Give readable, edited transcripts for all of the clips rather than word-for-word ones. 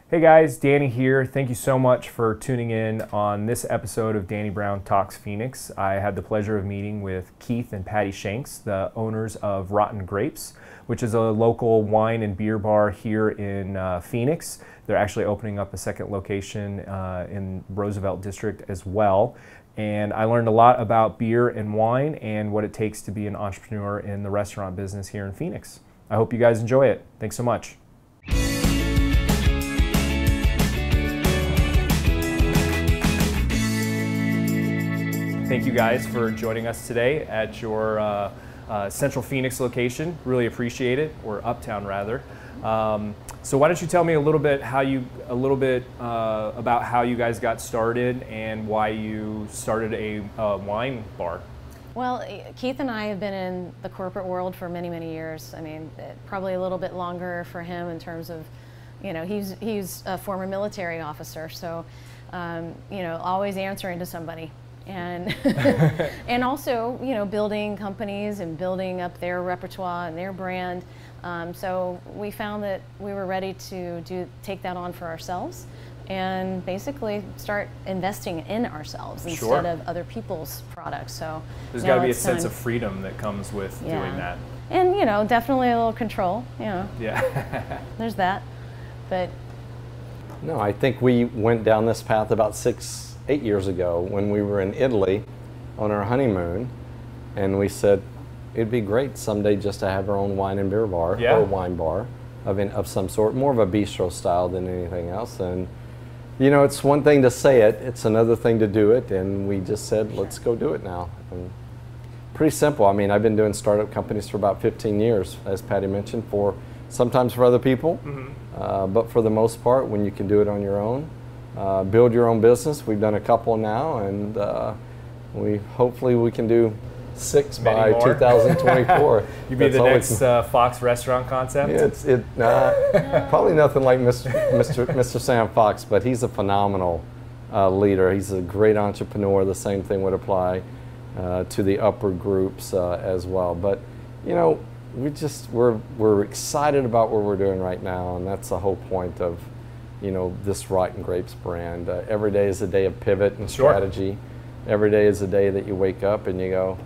Hey guys, Danny here. Thank you so much for tuning in on this episode of Danny Brown Talks Phoenix. I had the pleasure of meeting with Keith and Patty Shanks, the owners of Rott Grapes, which is a local wine and beer bar here in Phoenix. They're actually opening up a second location in Roosevelt District as well. And I learned a lot about beer and wine and what it takes to be an entrepreneur in the restaurant business here in Phoenix. I hope you guys enjoy it. Thanks so much. Thank you guys for joining us today at your Central Phoenix location. Really appreciate it, or Uptown rather. So why don't you tell me a little bit about how you guys got started and why you started a wine bar. Well, Keith and I have been in the corporate world for many, many years. I mean, probably a little bit longer for him in terms of, you know, he's a former military officer, so you know, always answering to somebody. And and also, you know, building companies and building up their repertoire and their brand. So we found that we were ready to take that on for ourselves and basically start investing in ourselves instead of other people's products. So there's got to be a sense of freedom that comes with doing that. And, you know, definitely a little control, you know. Yeah. There's that. But no, I think we went down this path about 8 years ago when we were in Italy on our honeymoon, and we said it'd be great someday just to have our own wine and beer bar, or wine bar of some sort, more of a bistro style than anything else. And you know, it's one thing to say it, it's another thing to do it, and we just said let's go do it now. And pretty simple. I mean, I've been doing startup companies for about 15 years, as Patty mentioned, sometimes for other people, but for the most part, when you can do it on your own, build your own business. We've done a couple now, and hopefully we can do 6 by 2024. You'd be the next Fox restaurant concept? Yeah, probably nothing like Mr. Sam Fox, but he's a phenomenal leader. He's a great entrepreneur. The same thing would apply to the upper groups as well. But you know, we're excited about what we're doing right now, and that's the whole point of, you know, this Rott Grapes brand. Every day is a day of pivot and strategy. Every day is a day that you wake up and you go,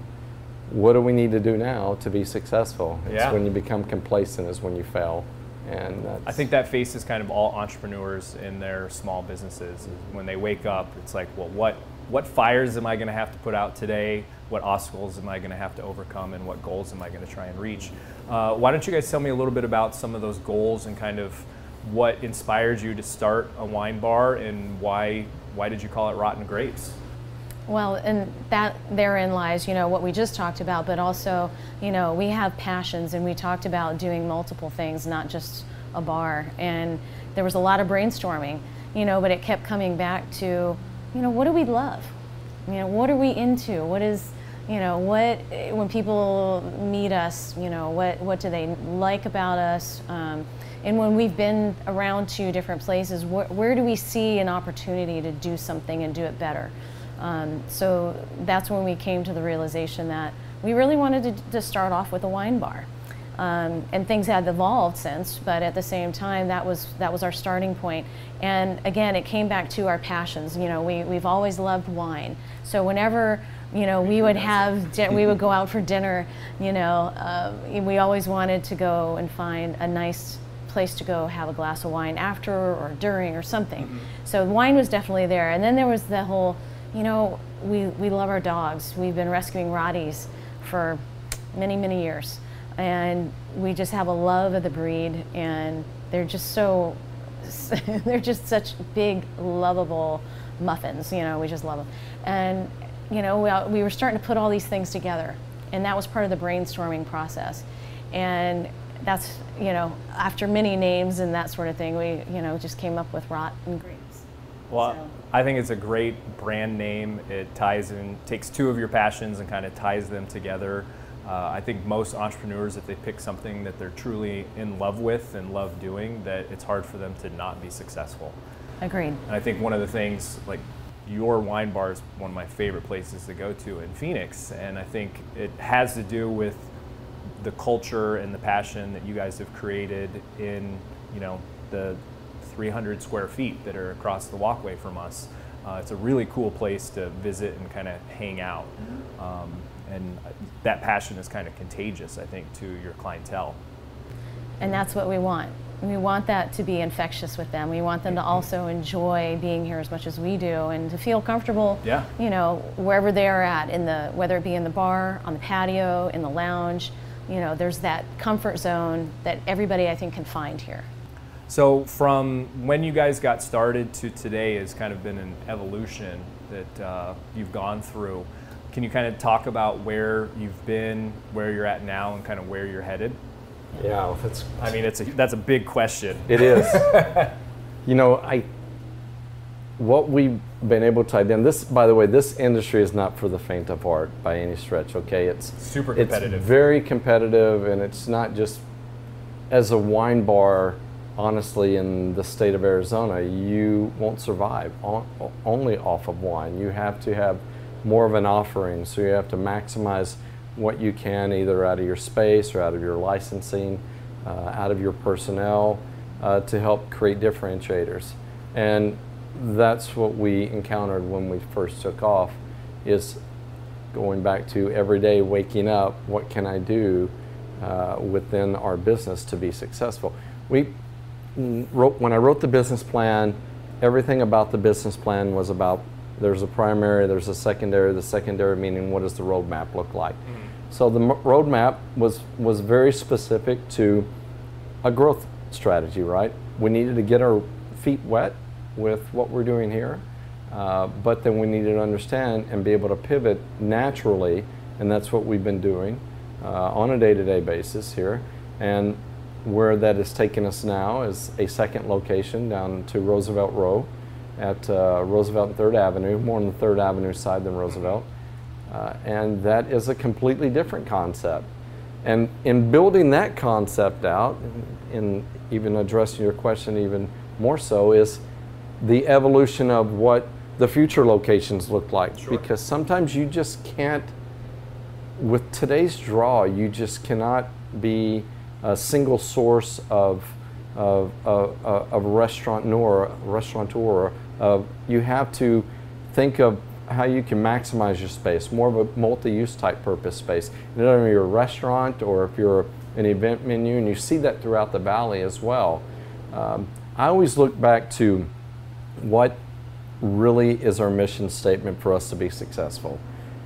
what do we need to do now to be successful? It's when you become complacent is when you fail. And I think that faces kind of all entrepreneurs in their small businesses. When they wake up, it's like, well, what fires am I going to have to put out today? What obstacles am I going to have to overcome, and what goals am I going to try and reach? Why don't you guys tell me a little bit about some of those goals and kind of what inspired you to start a wine bar, and why did you call it Rott Grapes? well, and that therein lies, you know, what we just talked about, but also, you know, we have passions, and we talked about doing multiple things, not just a bar. And there was a lot of brainstorming, you know, but it kept coming back to, you know, what do we love? You know, what are we into? What is, you know, what, when people meet us, you know, what do they like about us? And when we've been around to different places, where do we see an opportunity to do something and do it better? So that's when we came to the realization that we really wanted to start off with a wine bar. And things have evolved since, but at the same time, that was our starting point. And again, it came back to our passions. You know, we've always loved wine. So whenever, you know, we would go out for dinner, you know, we always wanted to go and find a nice place to go have a glass of wine after or during or something. Mm-hmm. So wine was definitely there. And then there was the whole, you know, we love our dogs. We've been rescuing Rotties for many, many years. And we just have a love of the breed, and they're just so, they're just such big, lovable muffins, you know, we just love them. And, you know, we were starting to put all these things together, and that was part of the brainstorming process. And that's, you know, after many names and that sort of thing, we, you know, just came up with Rott Grapes. Well, so I think it's a great brand name. It ties in, takes two of your passions and kind of ties them together. I think most entrepreneurs, if they pick something that they're truly in love with and love doing, that it's hard for them to not be successful. Agreed. And I think one of the things, like, your wine bar is one of my favorite places to go to in Phoenix, and I think it has to do with the culture and the passion that you guys have created in, you know, the 300 square feet that are across the walkway from us. It's a really cool place to visit and kind of hang out. And that passion is kind of contagious, I think, to your clientele. And that's what we want. We want that to be infectious with them. We want them to also enjoy being here as much as we do, and to feel comfortable, you know, wherever they are at, whether it be in the bar, on the patio, in the lounge. You know, there's that comfort zone that everybody, I think, can find here. So from when you guys got started to today has kind of been an evolution that you've gone through. Can you kind of talk about where you've been, where you're at now, and kind of where you're headed? Yeah, I mean, that's a big question. It is. You know, what we've been able to identify, this, by the way, this industry is not for the faint of heart by any stretch, okay? It's super competitive. It's very competitive, and it's not just, as a wine bar, honestly, in the state of Arizona, you won't survive only off of wine. You have to have more of an offering, so you have to maximize what you can, either out of your space or out of your licensing, out of your personnel, to help create differentiators. And that's what we encountered when we first took off, is going back to every day waking up, what can I do within our business to be successful? When I wrote the business plan, everything about the business plan was about, there's a primary, there's a secondary, the secondary meaning what does the roadmap look like? So the roadmap was very specific to a growth strategy, right? We needed to get our feet wet with what we're doing here, but then we needed to understand and be able to pivot naturally, and that's what we've been doing on a day-to-day basis here. And where that has taken us now is a second location down to Roosevelt Row at Roosevelt and 3rd Avenue, more on the 3rd Avenue side than Roosevelt. And that is a completely different concept. And in building that concept out, in even addressing your question even more so, is the evolution of what the future locations look like. Sure. Because sometimes you just can't, with today's draw, you just cannot be a single source of restaurateur. You have to think of how you can maximize your space, more of a multi-use type purpose space. Whether you're a restaurant or if you're an event menu, and you see that throughout the valley as well. I always look back to what really is our mission statement for us to be successful,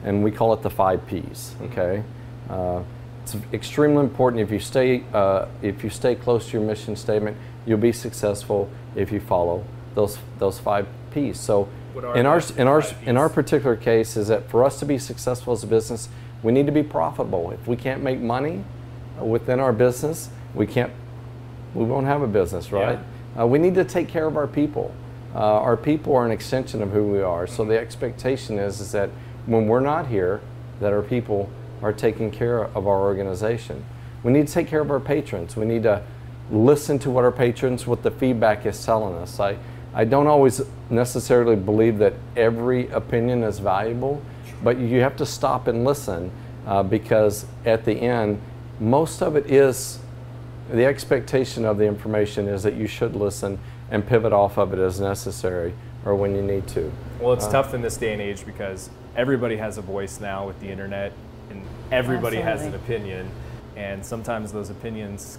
and we call it the 5 Ps. Okay, it's extremely important. If you stay close to your mission statement, you'll be successful if you follow those 5 Ps. So in our particular case, is that for us to be successful as a business, we need to be profitable. If we can't make money within our business, we won't have a business, right? Yeah. We need to take care of our people. Our people are an extension of who we are. So the expectation is that when we're not here, that our people are taking care of our organization. We need to take care of our patrons. We need to listen to what our patrons, what the feedback is telling us. I don't always necessarily believe that every opinion is valuable, but you have to stop and listen because at the end, most of it is, the expectation of the information is that you should listen and pivot off of it as necessary or when you need to. Well, it's tough in this day and age because everybody has a voice now with the internet, and everybody has an opinion, and sometimes those opinions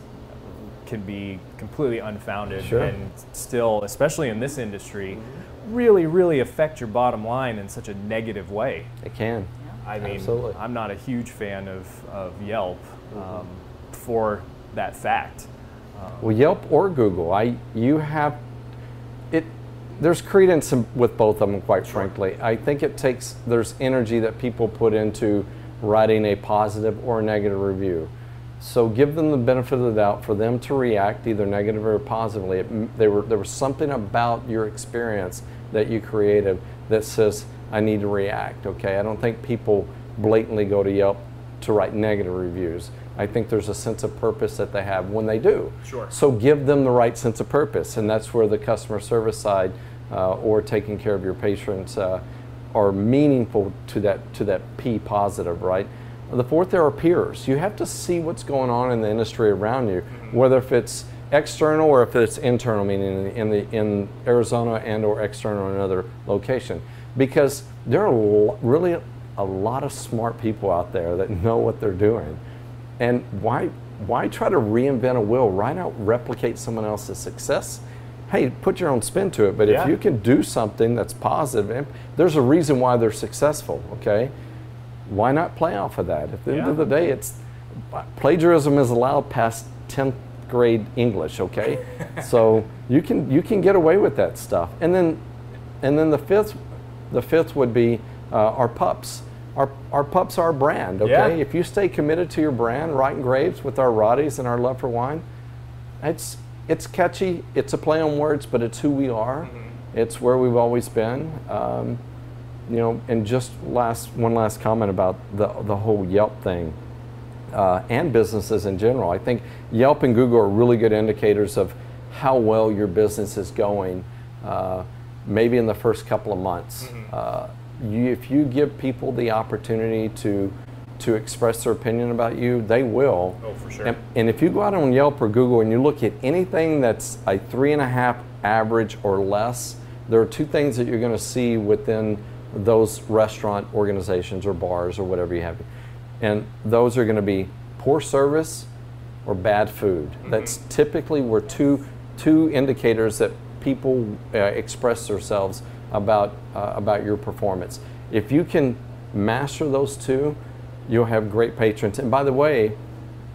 can be completely unfounded. Sure. And still, especially in this industry, really, really affect your bottom line in such a negative way. It can. I mean, absolutely. I'm not a huge fan of Yelp for that fact. Well, Yelp or Google, there's credence with both of them, quite frankly. I think there's energy that people put into writing a positive or a negative review. So give them the benefit of the doubt for them to react either negatively or positively. There was something about your experience that you created that says, I need to react, okay? I don't think people blatantly go to Yelp to write negative reviews. I think there's a sense of purpose that they have when they do. Sure. So give them the right sense of purpose, and that's where the customer service side or taking care of your patrons are meaningful to that P positive, right? The fourth, there are peers. You have to see what's going on in the industry around you, whether if it's external or if it's internal, meaning in Arizona and or external in another location. Because there are really a lot of smart people out there that know what they're doing. And why try to reinvent a wheel? Why not replicate someone else's success? Hey, put your own spin to it, but if you can do something that's positive, and there's a reason why they're successful, okay? Why not play off of that? At the end of the day, plagiarism is allowed past 10th grade English, okay? So you can get away with that stuff. And then the fifth would be our pups. Our pups are our brand, okay? Yeah. If you stay committed to your brand, Rotten Grapes with our Rotties and our love for wine, it's catchy, it's a play on words, but it's who we are. It's where we've always been. You know, and just one last comment about the whole Yelp thing and businesses in general. I think Yelp and Google are really good indicators of how well your business is going, maybe in the first couple of months. If you give people the opportunity to express their opinion about you, they will. Oh, for sure. And if you go out on Yelp or Google and you look at anything that's a 3.5 average or less, there are two things that you're going to see within those restaurant organizations or bars or whatever you have. And those are going to be poor service or bad food. That's typically where two indicators that people express themselves about your performance. If you can master those two, you'll have great patrons. And by the way,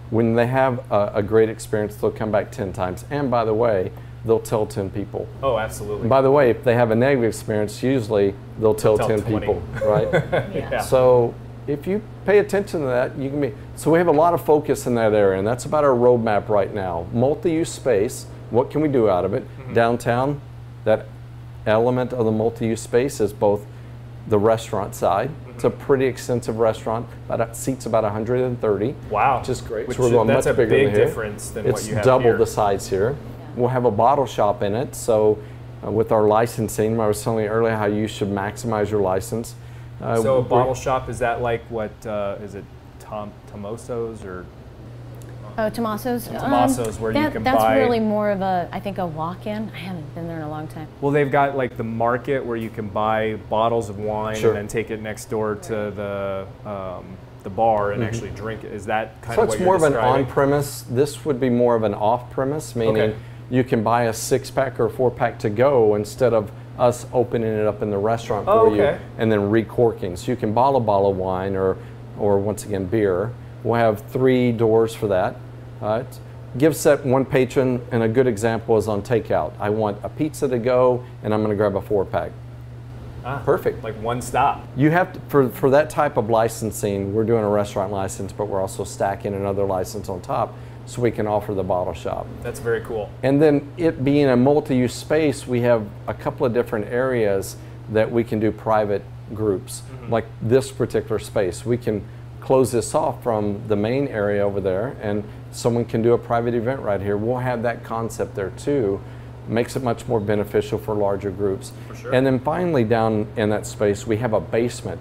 when they have a great experience, they'll come back 10 times. And by the way, they'll tell 10 people. Oh, absolutely. And by the way, if they have a negative experience, usually they'll tell 10 20. people, right? Yeah. So if you pay attention to that, you can be. So we have a lot of focus in that area, and that's about our roadmap right now. Multi-use space, what can we do out of it? Downtown, that element of the multi-use space is both the restaurant side. It's a pretty extensive restaurant, seats about 130. Wow. Which is great. Which so we're going much bigger than here. That's a big difference than what you have It's double here. the size here. We'll have a bottle shop in it. So with our licensing, I was telling you earlier how you should maximize your license. So a bottle shop, is that like what, is it Tomoso's or? Oh, Tommaso's? Tommaso's, where you can that's buy. really more of a, I think, a walk-in. I haven't been there in a long time. Well, they've got like the market where you can buy bottles of wine Sure. and then take it next door to the bar and actually drink it. Is that kind So of what it's you're more of an describing? on-premise. This would be more of an off-premise, meaning Okay. you can buy a 6-pack or 4-pack to go instead of us opening it up in the restaurant for you okay. and then recorking. So you can bottle a bottle of wine or once again beer. We'll have 3 doors for that. It gives that one patron, and a good example is on takeout. I want a pizza to go, and I'm going to grab a 4-pack. Perfect. Like one stop. You have to, for that type of licensing, we're doing a restaurant license, but we're also stacking another license on top so we can offer the bottle shop. That's very cool. And then it being a multi-use space, we have a couple of different areas that we can do private groups, like this particular space. We can close this off from the main area over there, and someone can do a private event right here. We'll have that concept there too. Makes it much more beneficial for larger groups. For sure. And then finally down in that space, we have a basement.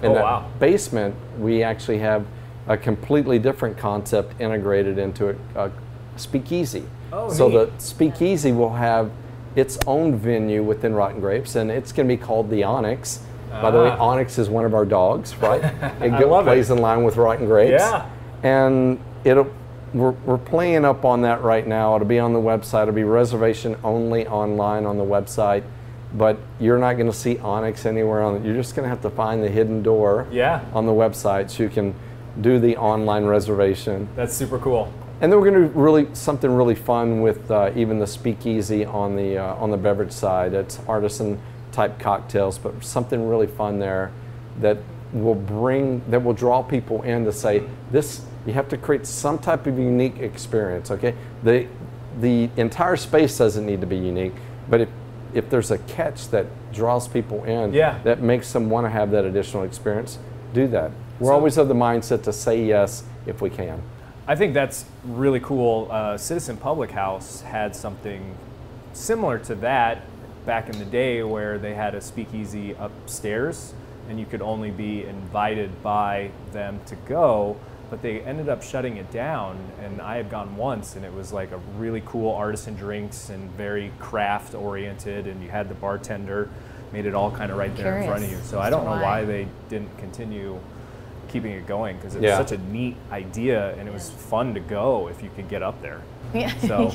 In that basement, we actually have a completely different concept integrated into a speakeasy. So neat. the speakeasy will have its own venue within Rotten Grapes, and it's going to be called the Onyx. By the way, Onyx is one of our dogs, right? It plays in line with Rotten Grapes. Yeah. And we're playing up on that right now. It'll be on the website. It'll be reservation only online on the website. But you're not going to see Onyx anywhere on it. You're just going to have to find the hidden door on the website so you can do the online reservation. That's super cool. And then we're going to do something really fun with even the speakeasy on the beverage side. It's artisan type cocktails, but something really fun there that will draw people in to say this. You have to create some type of unique experience. Okay, the entire space doesn't need to be unique, but if there's a catch that draws people in, that makes them want to have that additional experience, do that. We're always of the mindset to say yes if we can. I think that's really cool. Citizen Public House had something similar to that back in the day where they had a speakeasy upstairs and you could only be invited by them to go. but they ended up shutting it down, and I had gone once, and it was like a really cool artisan drinks and very craft oriented, and you had the bartender, made it all kind of right there in front of you. So I don't know why they didn't continue keeping it going, because it was such a neat idea, and it was fun to go if you could get up there. Yeah. So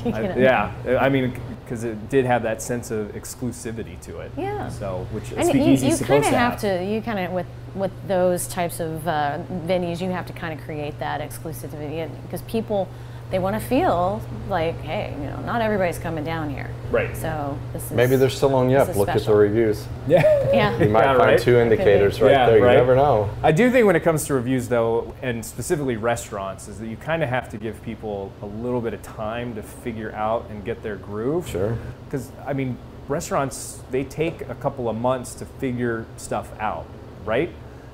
I mean, because it did have that sense of exclusivity to it. Yeah. So which and speakeasy you is kind supposed of to have to. You kind of with those types of venues, you have to kind of create that exclusivity, because people, they want to feel like, hey, you know, not everybody's coming down here. Right. So this is, Maybe they're still on Yelp. Look at the reviews. Yeah. Yeah. You might find two indicators right there. You never know. I do think when it comes to reviews, though, and specifically restaurants, is that you kind of have to give people a little bit of time to figure out and get their groove. Sure. Because, I mean, restaurants, they take a couple of months to figure stuff out, right?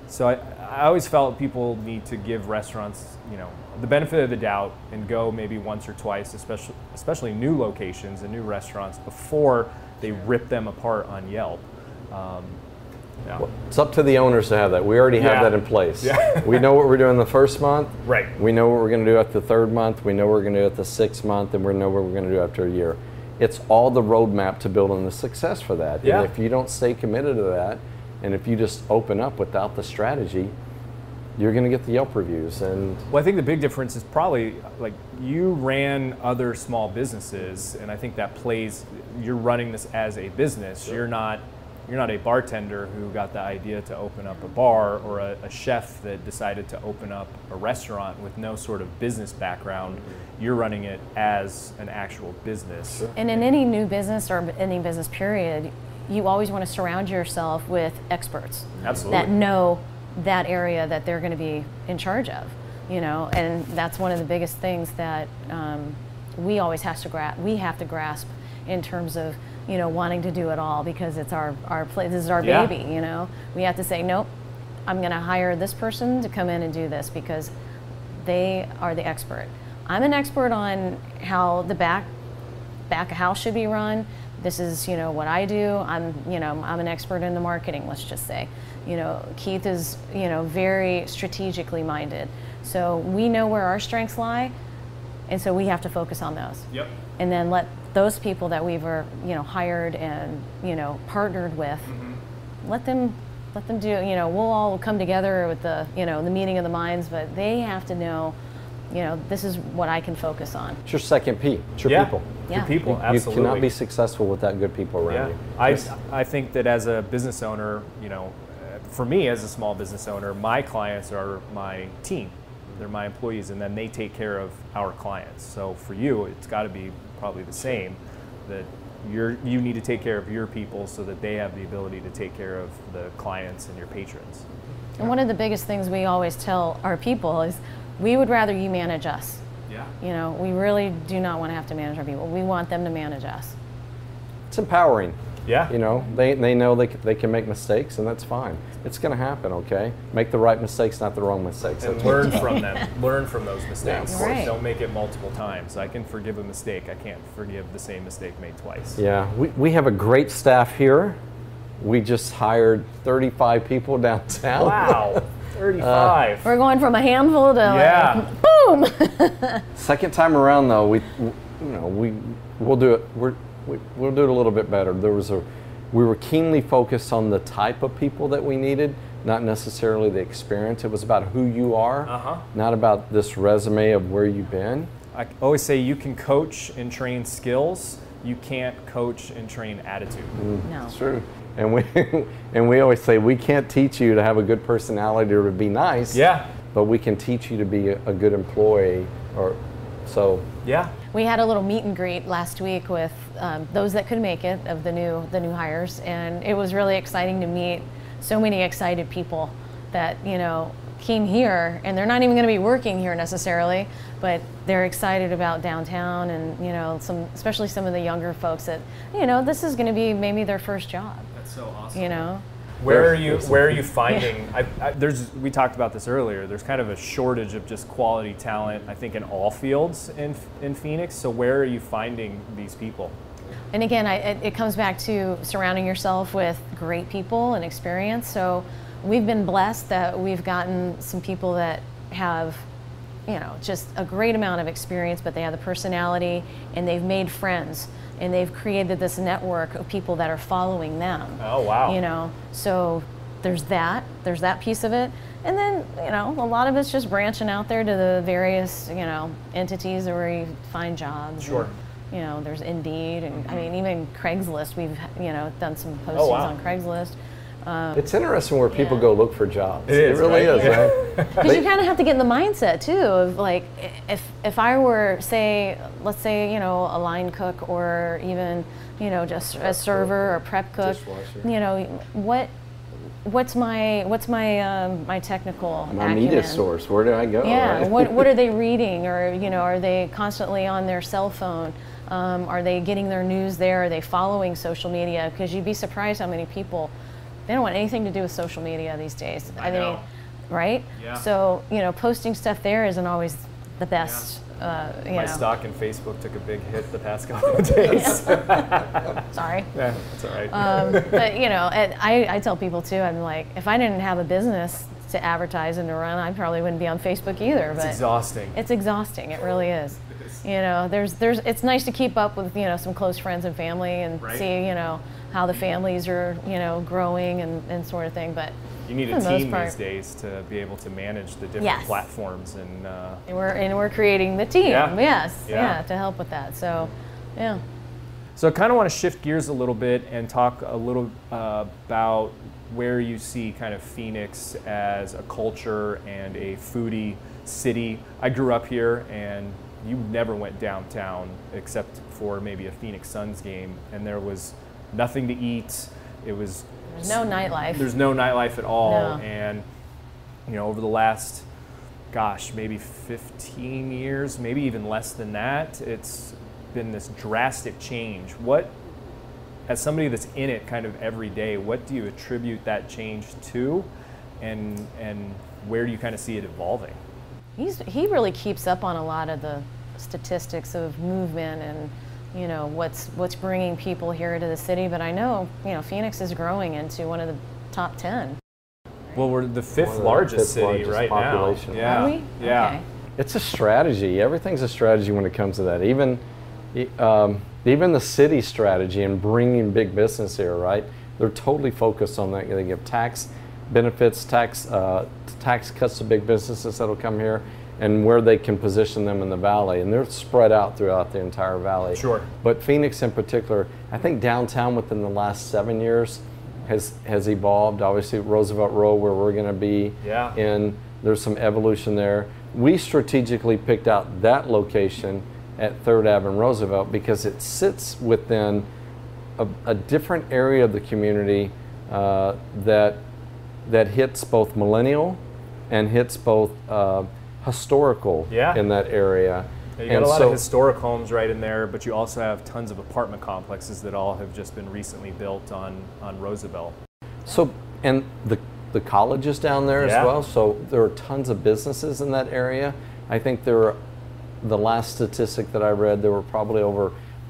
So I always felt people need to give restaurants, you know, the benefit of the doubt and go maybe once or twice, especially new locations and new restaurants, before they rip them apart on Yelp. Well, it's up to the owners to have that. We already have that in place. Yeah. We know what we're doing the first month. Right. We know what we're going to do at the third month. We know what we're going to do at the 6th month, and we know what we're going to do after a year. It's all the roadmap to building the success for that. Yeah. And if you don't stay committed to that, and if you just open up without the strategy, you're going to get the Yelp reviews. And well, I think the big difference is probably, like, you ran other small businesses, and I think that plays. You're running this as a business. Sure. You're not a bartender who got the idea to open up a bar, or a chef that decided to open up a restaurant with no sort of business background. You're running it as an actual business. Sure. And in any new business or any business period, you always want to surround yourself with experts. Absolutely. That know that area that they're going to be in charge of, you know, and that's one of the biggest things that we always have to grasp in terms of, you know, wanting to do it all, because it's our place, this is our baby, you know. We have to say, nope, I'm going to hire this person to come in and do this because they are the expert. I'm an expert on how the back of house should be run. This is, you know, what I do. I'm an expert in the marketing, let's just say. You know, Keith is, you know, very strategically minded. So we know where our strengths lie, and so we have to focus on those. Yep. And then let those people that we've, you know, hired and, you know, partnered with, let them do, you know, we'll all come together with the, you know, the meeting of the minds, but they have to know, you know, this is what I can focus on. it's your second P. It's your people. Yeah. Your people, absolutely. You cannot be successful without good people around you. I think that as a business owner, you know, for me as a small business owner, my clients are my team. They're my employees, and then they take care of our clients. So for you, it's got to be probably the same, that you need to take care of your people so that they have the ability to take care of the clients and your patrons. And one of the biggest things we always tell our people is, we would rather you manage us. Yeah. You know, we really do not want to have to manage our people. We want them to manage us. It's empowering. Yeah. You know, they know they can make mistakes, and that's fine. It's going to happen, okay? Make the right mistakes, not the wrong mistakes. And learn from them. Learn from those mistakes. Yeah, right. Don't make it multiple times. I can forgive a mistake. I can't forgive the same mistake made twice. Yeah, we have a great staff here. We just hired 35 people downtown. Wow. 35. We're going from a handful to boom. Second time around, though, we'll do it. We'll do it a little bit better. We were keenly focused on the type of people that we needed, not necessarily the experience. It was about who you are, not about this resume of where you've been. I always say you can coach and train skills. You can't coach and train attitude. No. It's true. And we always say we can't teach you to have a good personality or to be nice. Yeah. But we can teach you to be a good employee, Yeah. We had a little meet and greet last week with those that could make it, of the new hires, and it was really exciting to meet so many excited people that, you know, came here, and they're not even going to be working here necessarily, but they're excited about downtown, and, you know, especially some of the younger folks that, you know, this is going to be maybe their first job. That's so awesome. You know. Where are you finding? We talked about this earlier. There's kind of a shortage of just quality talent, I think, in all fields in Phoenix. So where are you finding these people? And again, it comes back to surrounding yourself with great people and experience. So we've been blessed that we've gotten some people that have you know, just a great amount of experience, but they have the personality, and they've made friends, and they've created this network of people that are following them. Oh, wow. You know, so there's that piece of it. And then, you know, a lot of it's just branching out there to the various, you know, entities where you find jobs. Sure. And, you know, there's Indeed, and I mean, even Craigslist, we've, you know, done some postings Oh, wow. on Craigslist. It's interesting where people go look for jobs. It is, really right? is, right? Because you kind of have to get in the mindset too of like, if I were, say, let's say, you know, a line cook, or even, you know, just a server or prep cook, Dishwasher. you know, what's my my technical My media acumen? source, where do I go? Yeah, right? what are they reading, or, you know, are they constantly on their cell phone? Are they getting their news there? Are they following social media? Because you'd be surprised how many people, they don't want anything to do with social media these days. I know. Right? Yeah. So, you know, posting stuff there isn't always the best. You My know. stock in Facebook took a big hit the past couple of days. Sorry. Yeah, that's all right. But, you know, and I tell people too, I'm like, if I didn't have a business to advertise and to run, I probably wouldn't be on Facebook either. It's but exhausting. It's exhausting. It really is. You know, it's nice to keep up with, you know, some close friends and family, and Right. see, you know, how the families are, you know, growing and sort of thing. But You need for a the most team part- these days to be able to manage the different Yes. platforms and we're creating the team. Yeah. Yes. Yeah. Yeah. To help with that. So, yeah. So I kind of want to shift gears a little bit and talk a little about where you see kind of Phoenix as a culture and a foodie city. I grew up here, and you never went downtown except for maybe a Phoenix Suns game, and there was nothing to eat. It was There's no nightlife. There's no nightlife at all. No. And, you know, over the last, gosh, maybe 15 years, maybe even less than that, it's been this drastic change. What, as somebody that's in it kind of every day, what do you attribute that change to, and where do you kind of see it evolving? He really keeps up on a lot of the statistics of movement and, you know, what's bringing people here to the city. But I know, you know, Phoenix is growing into one of the top 10. Well, we're the fifth One of the largest fifth city largest right population. now. Yeah. Are we? Yeah. Okay. It's a strategy. Everything's a strategy when it comes to that. Even the city strategy and bringing big business here, right? They're totally focused on that. They give tax benefits, tax cuts to big businesses that'll come here, and where they can position them in the valley. And they're spread out throughout the entire valley. Sure. But Phoenix in particular, I think downtown within the last 7 years has evolved. Obviously, Roosevelt Row, where we're going to be, Yeah. and there's some evolution there. We strategically picked out that location at 3rd Ave and Roosevelt because it sits within a different area of the community that hits both millennial and hits both historical Yeah. in that area. You got a lot of historic homes right in there, but you also have tons of apartment complexes that all have just been recently built on Roosevelt. So, and the college is down there Yeah. as well, so there are tons of businesses in that area. I think the last statistic that I read, there were probably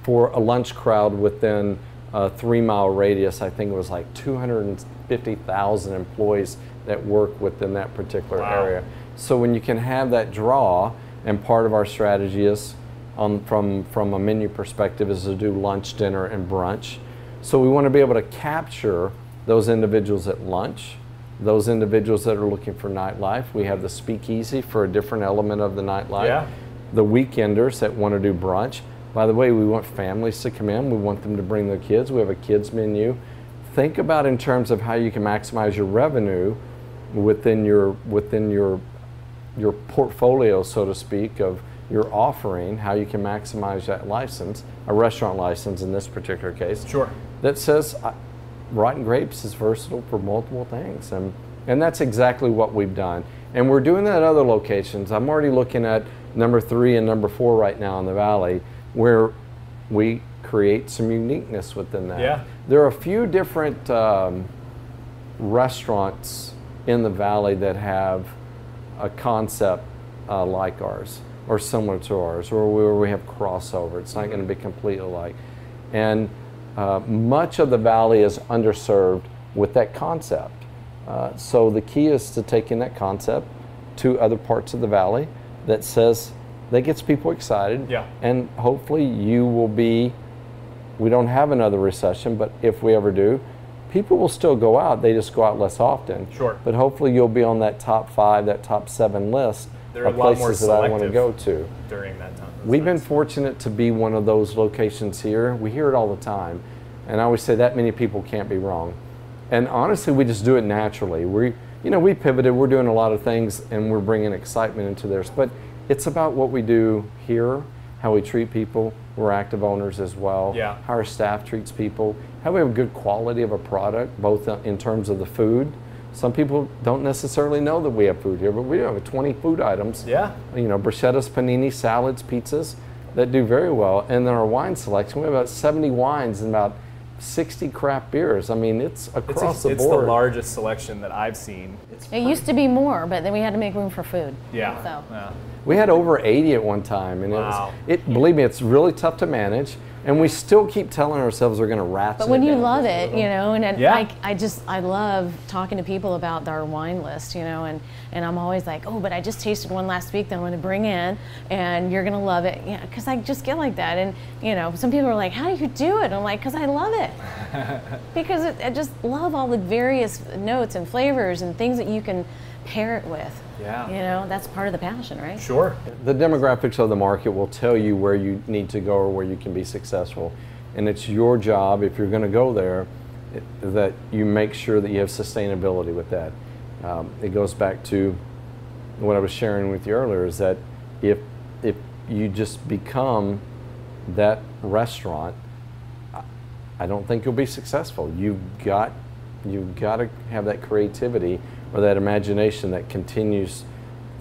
for a lunch crowd within a 3-mile radius, I think it was like 250,000 employees that work within that particular Wow. area. So when you can have that draw, and part of our strategy is, from a menu perspective, is to do lunch, dinner, and brunch. So we want to be able to capture those individuals at lunch, those individuals that are looking for nightlife. We have the speakeasy for a different element of the nightlife. Yeah. The weekenders that want to do brunch. By the way, we want families to come in. We want them to bring their kids. We have a kids menu. Think about in terms of how you can maximize your revenue within your portfolio, so to speak, of your offering, how you can maximize that license, a restaurant license in this particular case. Sure. That says Rotten Grapes is versatile for multiple things. And that's exactly what we've done. And we're doing that at other locations. I'm already looking at number 3 and number 4 right now in the Valley, where we create some uniqueness within that. Yeah. There are a few different restaurants in the Valley that have a concept like ours, or similar to ours, or where we have crossover. It's not going to be completely alike. And much of the Valley is underserved with that concept. So the key is to taking that concept to other parts of the Valley that says, that gets people excited. Yeah. And hopefully you will be, we don't have another recession, but if we ever do, people will still go out. They just go out less often. Sure. But hopefully you'll be on that top 5, that top 7 list They're of a lot more places that I want to selective go to. during that time. We've been fortunate to be one of those locations here. We hear it all the time. And I always say that many people can't be wrong. And honestly, we just do it naturally. We pivoted, we're doing a lot of things, and we're bringing excitement into theirs. But it's about what we do here, how we treat people. We're active owners as well. Yeah. How our staff treats people. How we have good quality of a product, both in terms of the food. Some people don't necessarily know that we have food here, but we have 20 food items. Yeah. Bruschettas, panini, salads, pizzas that do very well. And then our wine selection, we have about 70 wines and about 60 craft beers. I mean, it's across the board. It's the largest selection that I've seen. It used to be more, but then we had to make room for food. Yeah. So. Yeah. We had over 80 at one time, and Wow. believe me, it's really tough to manage. And we still keep telling ourselves we're going to ratchet But when it you down love just a it, little. you know, and Yeah. I love talking to people about our wine list, you know, and I'm always like, oh, but I just tasted one last week that I'm going to bring in, and you're going to love it, yeah, because I just get like that. And you know, some people are like, how do you do it? I'm like, because I love it, because I just love all the various notes and flavors and things that you can pair it with. Yeah. You know, that's part of the passion, right? Sure. The demographics of the market will tell you where you need to go or where you can be successful. And it's your job, if you're going to go there, that you make sure that you have sustainability with that. It goes back to what I was sharing with you earlier, is that if you just become that restaurant, I don't think you'll be successful. You've got to have that creativity or that imagination that continues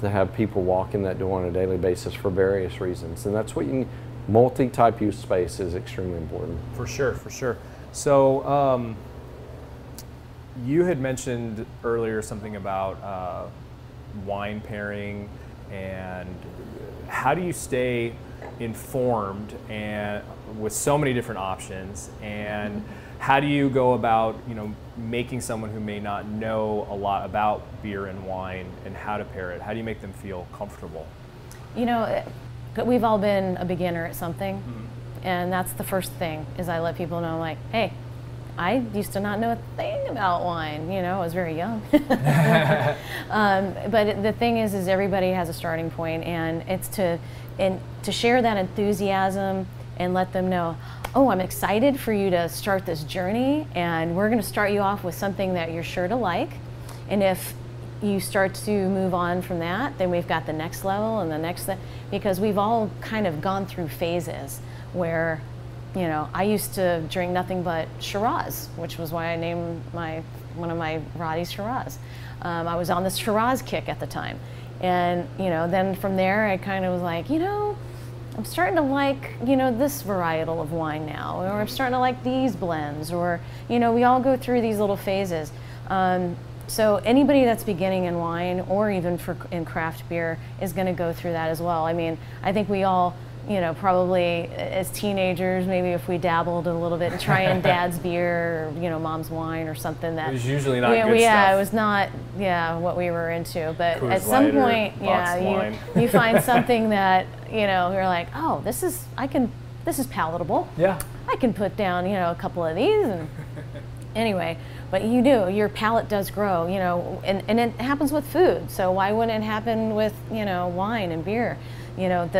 to have people walk in that door on a daily basis for various reasons. And that's what you need. Multi-type use space is extremely important. For sure, for sure. So you had mentioned earlier something about wine pairing, and how do you stay informed and with so many different options, and how do you go about, you know, making someone who may not know a lot about beer and wine and how to pair it? How do you make them feel comfortable? You know, we've all been a beginner at something, and that's the first thing, is I let people know, like, hey, I used to not know a thing about wine. You know, I was very young. But the thing is everybody has a starting point, and it's to share that enthusiasm and let them know, oh, I'm excited for you to start this journey, and we're going to start you off with something that you're sure to like. And if you start to move on from that, then we've got the next level and the next, because we've all kind of gone through phases where, you know, I used to drink nothing but Shiraz, which was why I named one of my Rotties Shiraz. I was on this Shiraz kick at the time. And, you know, then from there I kind of was like, you know, I'm starting to like, you know, this varietal of wine now, or I'm starting to like these blends, or, you know, we all go through these little phases. So anybody that's beginning in wine, or even in craft beer, is going to go through that as well. I mean, I think we all, you know, probably as teenagers, maybe if we dabbled a little bit and trying dad's beer, or, you know, mom's wine or something that. It was usually not good yeah, stuff. it was not, what we were into. But Coors at some Light or point, boxed wine. you find something that, you know, you're like, oh, this is palatable. Yeah. I can put down, you know, a couple of these, and anyway. But you do, your palate does grow, you know, and it happens with food. So why wouldn't it happen with, you know, wine and beer? You know,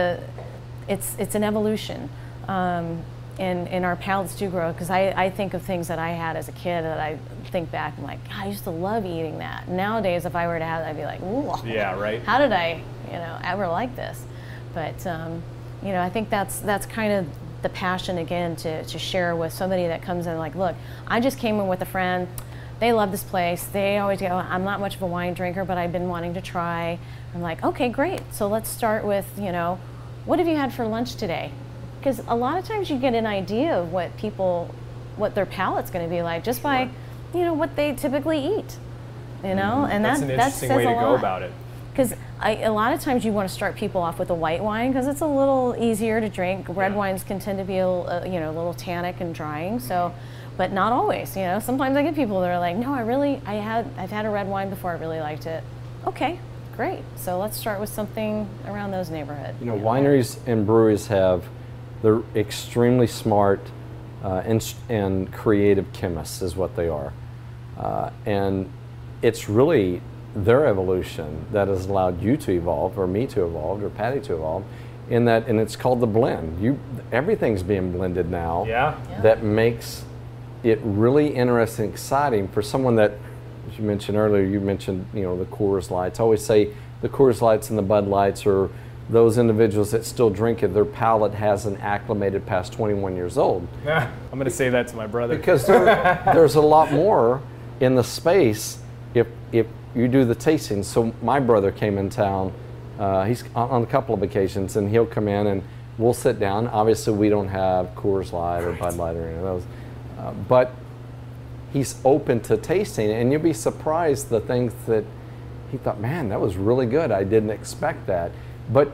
it's an evolution, and our palates do grow. Because I think of things that I had as a kid that I think back, I'm like, God, I used to love eating that. Nowadays, if I were to have it, I'd be like, ooh, yeah, right. How did I, you know, ever like this? But you know, I think that's kind of the passion again, to share with somebody that comes in like, look, I just came in with a friend. They love this place. They always go, I'm not much of a wine drinker, but I've been wanting to try. I'm like, okay, great. So let's start with, you know, what have you had for lunch today? Because a lot of times you get an idea of what their palate's going to be like just by, you know, what they typically eat, you know, and that's an interesting way to go about it. Because a lot of times you want to start people off with a white wine because it's a little easier to drink. Red wines can tend to be a little tannic and drying. So, but not always. You know, sometimes I get people that are like, no, I've had a red wine before. I really liked it. Okay, great. So let's start with something around those neighborhoods. You know, wineries and breweries they're extremely smart and creative chemists is what they are. And it's really their evolution that has allowed you to evolve, or me to evolve, or Patty to evolve, in that, and it's called the blend. Everything's being blended now. Yeah. That makes it really interesting, exciting for someone that, as you mentioned earlier, you mentioned, you know, the Coors Lights. I always say the Coors Lights and the Bud Lights are those individuals that still drink it. Their palate hasn't acclimated past 21 years old. I'm going to say that to my brother. Because there's a lot more in the space if you do the tasting. So my brother came in town, he's on a couple of occasions, and he'll come in and we'll sit down. Obviously we don't have Coors Light or Bud Light or any of those, but he's open to tasting, and you'll be surprised the things that he thought, man, that was really good. I didn't expect that. But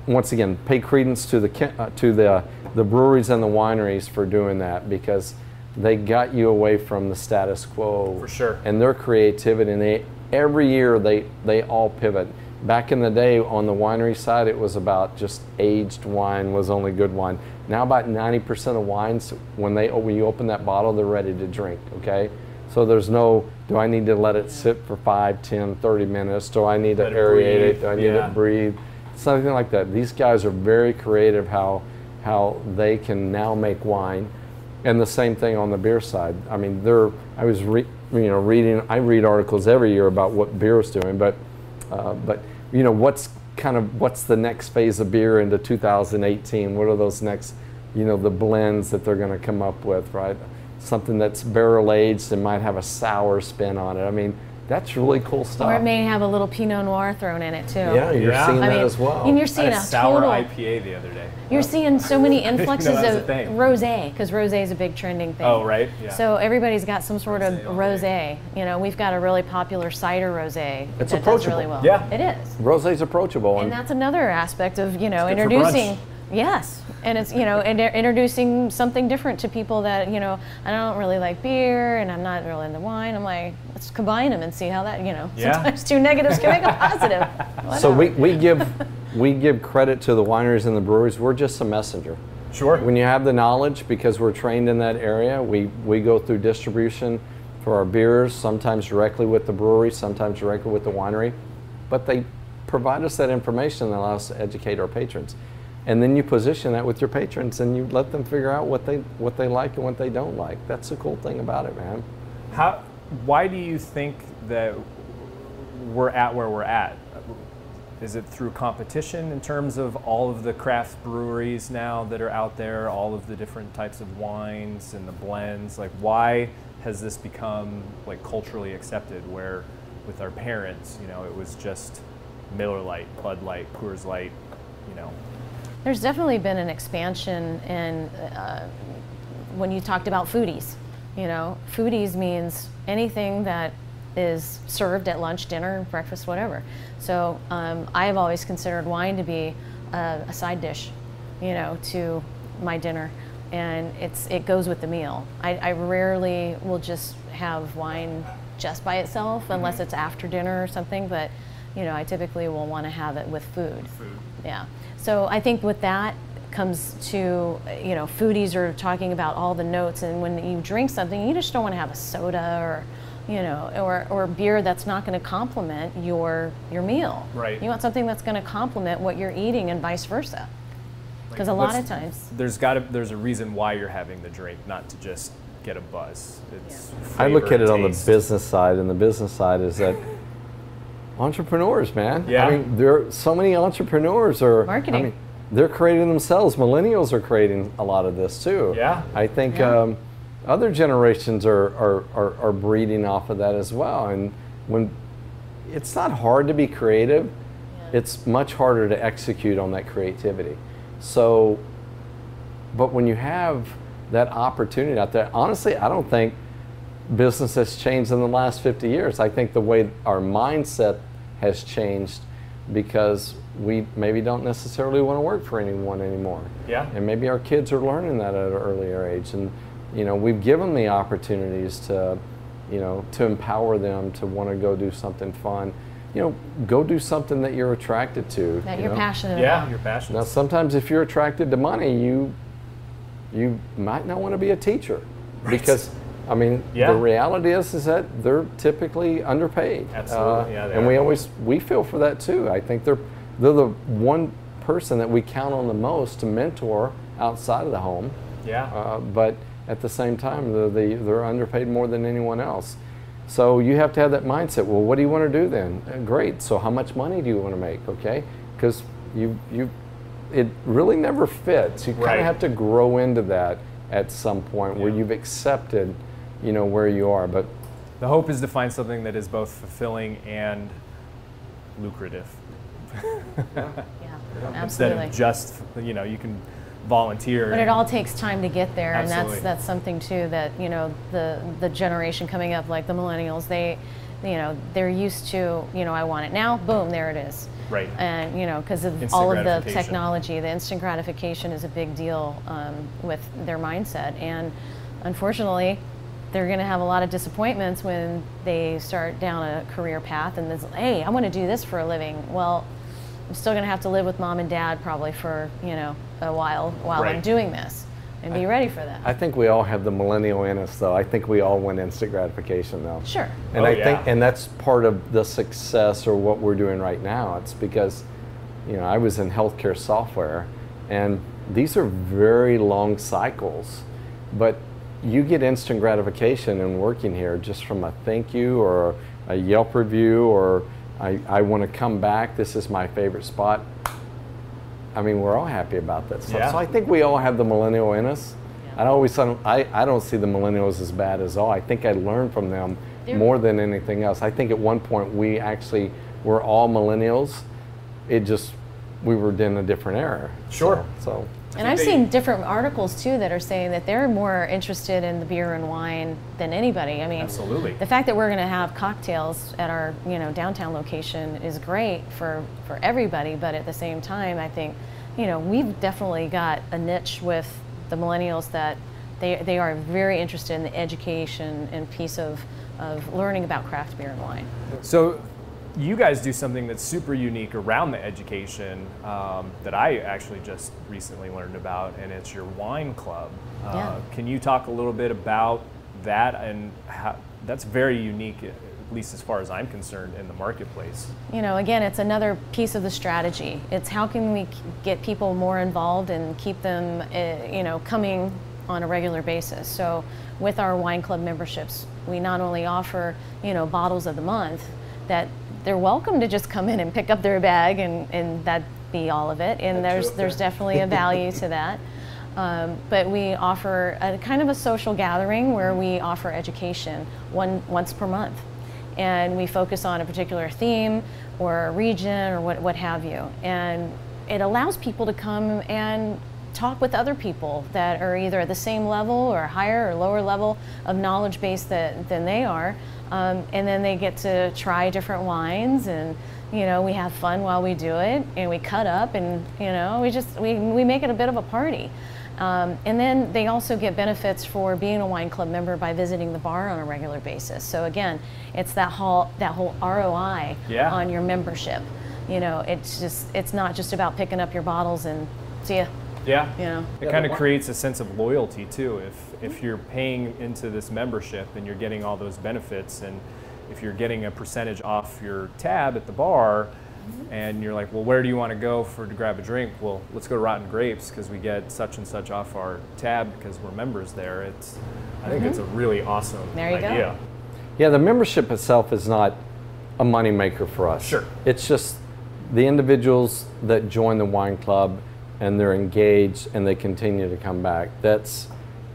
once again, pay credence to the breweries and the wineries for doing that, because they got you away from the status quo. For sure. And their creativity, and every year they all pivot. Back in the day on the winery side, it was about just aged wine was only good wine. Now about 90% of wines, when you open that bottle, they're ready to drink, okay? So there's no, do I need to let it sit for 5, 10, 30 minutes? Do I need to aerate it? Do I need it to breathe? Something like that. These guys are very creative how they can now make wine. And the same thing on the beer side. I mean, I was reading, I read articles every year about what beer is doing, but you know, what's the next phase of beer into 2018? What are those next, you know, the blends that they're going to come up with, right? Something that's barrel aged and might have a sour spin on it. I mean, that's really cool stuff. Or it may have a little Pinot Noir thrown in it too. Yeah, you're seeing that as well. And you're seeing a sour IPA the other day. You're seeing so many influxes of thing. rosé, because rosé is a big trending thing. Oh, right. Yeah. So everybody's got some sort of rosé. You know, we've got a really popular cider rosé. It's that approachable. does really well. Yeah. It is. Rosé's approachable. And that's another aspect of, you know, It's good for introducing. brunch. Yes, and it's, you know, introducing something different to people that, you know, I don't really like beer and I'm not really into wine. I'm like, let's combine them and see how that, you know, sometimes two negatives can make a positive. So we give credit to the wineries and the breweries. We're just a messenger. Sure. When you have the knowledge, because we're trained in that area, we go through distribution for our beers, sometimes directly with the brewery, sometimes directly with the winery, but they provide us that information that allows us to educate our patrons. And then you position that with your patrons and you let them figure out what they like and what they don't like. That's the cool thing about it, man. Why do you think that we're at where we're at? Is it through competition in terms of all of the craft breweries now that are out there, all of the different types of wines and the blends? Like, why has this become like culturally accepted, where with our parents, you know, it was just Miller Lite, Bud Light, Coors Light, you know? There's definitely been an expansion in when you talked about foodies. You know, foodies means anything that is served at lunch, dinner, breakfast, whatever. So I have always considered wine to be a side dish, you know, to my dinner, and it goes with the meal. I rarely will just have wine just by itself unless it's after dinner or something, but you know, I typically will want to have it with food. Yeah. So I think with that comes to, you know, foodies are talking about all the notes, and when you drink something, you just don't want to have a soda or, you know, or beer that's not going to complement your meal. Right. You want something that's going to complement what you're eating, and vice versa. Because a lot of times there's a reason why you're having the drink, not to just get a buzz. It's I look at it on the taste. business side, and the business side is that entrepreneurs, man. Yeah. I mean, there are so many entrepreneurs marketing. I mean, they're creating themselves. Millennials are creating a lot of this too. Yeah. I think other generations are breeding off of that as well. And when it's not hard to be creative, it's much harder to execute on that creativity. So, but when you have that opportunity out there, honestly, I don't think business has changed in the last 50 years. I think the way our mindset has changed, because we maybe don't necessarily want to work for anyone anymore. Yeah. And maybe our kids are learning that at an earlier age. And, you know, we've given them the opportunities to, you know, to empower them to want to go do something fun. go do something that you're attracted to. That you're passionate Yeah, about. you're passionate. Now, sometimes if you're attracted to money, you might not want to be a teacher, because I mean, the reality is that they're typically underpaid. Absolutely, and we feel for that too. I think they're the one person that we count on the most to mentor outside of the home. Yeah. But at the same time, they're underpaid more than anyone else. So you have to have that mindset. Well, what do you want to do then? Great. So how much money do you want to make? Okay, because it really never fits. You kind of have to grow into that at some point where you've accepted, where you are. But the hope is to find something that is both fulfilling and lucrative. Absolutely. Instead of just, you can volunteer. But it all takes time to get there, Absolutely. and that's something too that the generation coming up, like the millennials, they're used to, I want it now, boom, there it is. Right. And because of Instant all of the gratification. technology, the instant gratification is a big deal with their mindset, and unfortunately, they're going to have a lot of disappointments when they start down a career path and it's, hey, I want to do this for a living. Well, I'm still going to have to live with mom and dad probably for a while I'm doing this, and be ready for that. I think we all have the millennial in us, though. I think we all want instant gratification, though. Sure. And and that's part of the success or what we're doing right now. It's because, I was in healthcare software, and these are very long cycles, but you get instant gratification in working here just from a thank you or a Yelp review or I want to come back, this is my favorite spot. I mean, we're all happy about that stuff. Yeah. So I think we all have the millennial in us. Yeah. I don't see the millennials as bad as all. I think I learned from them more than anything else. I think at one point we actually were all millennials. We were in a different era. Sure. So. And I've seen different articles too that are saying that they're more interested in the beer and wine than anybody. I mean, absolutely. The fact that we're going to have cocktails at our downtown location is great for everybody, but at the same time, I think we've definitely got a niche with the millennials that they are very interested in the education and piece of learning about craft beer and wine. So you guys do something that's super unique around the education that I actually just recently learned about, and it's your wine club. Can you talk a little bit about that and how that's very unique, at least as far as I'm concerned, in the marketplace? Again, it's another piece of the strategy. It's how can we get people more involved and keep them, coming on a regular basis. So with our wine club memberships, we not only offer, bottles of the month that they're welcome to just come in and pick up their bag and that be all of it. And there's definitely a value to that. But we offer a kind of a social gathering where we offer education once per month. And we focus on a particular theme or a region or what have you. And it allows people to come and talk with other people that are either at the same level or higher or lower level of knowledge base than they are. And then they get to try different wines, and we have fun while we do it, and we cut up, and we make it a bit of a party. And then they also get benefits for being a wine club member by visiting the bar on a regular basis. So again, it's that whole ROI on your membership. It's not just about picking up your bottles and see ya. Yeah. It kind of creates a sense of loyalty too. If you're paying into this membership and you're getting all those benefits, and if you're getting a percentage off your tab at the bar, and you're like, well, where do you want to go to grab a drink? Well, let's go to Rotten Grapes because we get such and such off our tab because we're members there. I think it's a really awesome idea. Yeah, the membership itself is not a moneymaker for us. Sure. It's just the individuals that join the wine club and they're engaged and they continue to come back. It's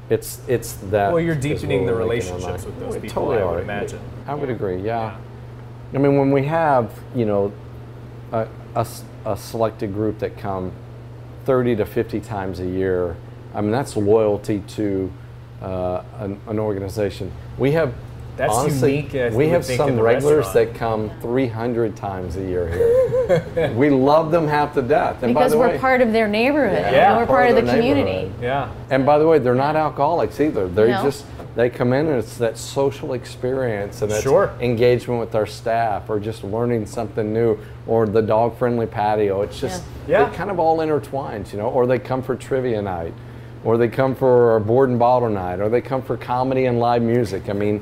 that. Well, you're deepening the relationships with those people, totally I would imagine. I would agree, yeah. I mean, when we have, a selected group that come 30 to 50 times a year, I mean, that's loyalty to an organization. We have That's honestly, unique. We have some regulars that come 300 times a year here. We love them half to death. And because we're part of their neighborhood. We're part of the community. Yeah. And by the way, they're not alcoholics either. They're They come in and it's that social experience and it's Sure. engagement with our staff or just learning something new or the dog-friendly patio. It's just, Yeah. it kind of all intertwines, you know, or they come for trivia night or they come for our board and bottle night or they come for comedy and live music. I mean,